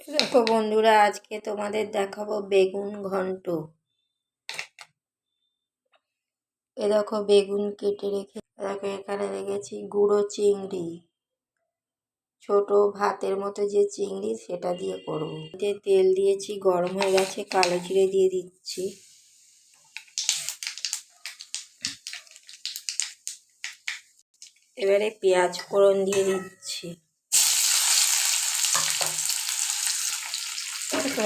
দেখো বন্ধুরা, আজকে তোমাদের দেখাবো বেগুন ঘন্ট। এ দেখো বেগুন কেটে রেখে দেখো এখানে রেখেছি গুঁড়ো চিংড়ি, ছোট ভাতের মতো যে চিংড়ি সেটা দিয়ে করবো। তেল দিয়েছি, গরম হয়ে গেছে, কালো জিরে দিয়ে দিচ্ছি। এবারে পেঁয়াজ ফোড়ন দিয়ে দিচ্ছি।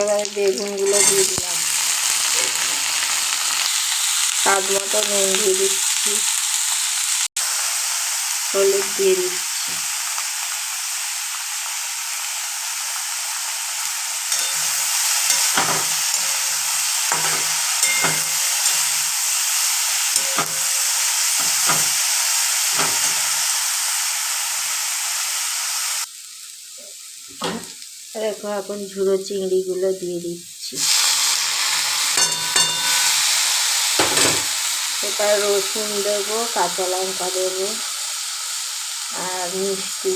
এবারে বেগুনগুলো দিয়ে দিলাম, স্বাদ মতো নুন দিয়ে দিচ্ছি, হলুদ দিয়ে দিচ্ছি। দেখো এখন ঝুড়ো চিংড়িগুলো দিয়ে দিচ্ছি। এবার রসুন দেবো, কাঁচা লঙ্কা দেবো আর মিষ্টি।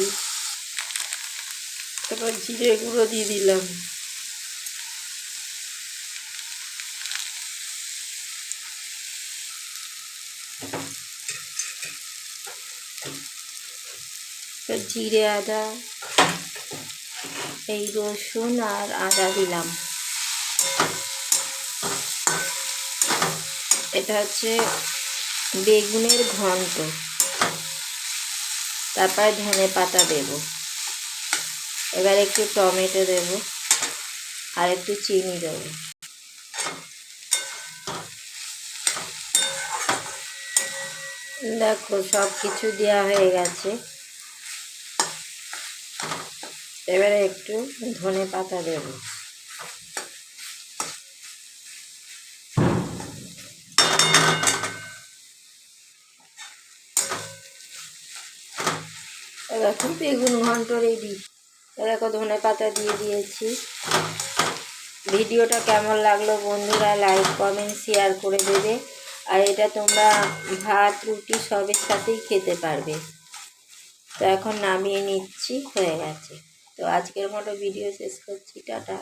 তারপর জিরে গুঁড়ো দিয়ে দিলাম। জিরে আদা, এই রসুন আর আদা দিলাম। এটা হচ্ছে বেগুনের ঘন্ট। তারপরে ধনে পাতা দেব, এবার একটু টমেটো দেব আর একটু চিনি দেব। দেখো সব কিছু দেওয়া হয়ে গেছে, এবারে একটু ধনে পাতা দেব। দেখো বেগুন ঘন্ট রেডি। দেখো ধনে পাতা দিয়ে দিয়েছি। ভিডিওটা কেমন লাগলো বন্ধুরা, লাইক কমেন্ট শেয়ার করে দেবে। আর এটা তোমরা ভাত রুটি সবের সাথেই খেতে পারবে। তো এখন নামিয়ে নিচ্ছি, হয়ে গেছে। তো আজকের মতো ভিডিও শেষ করছি, টাটা।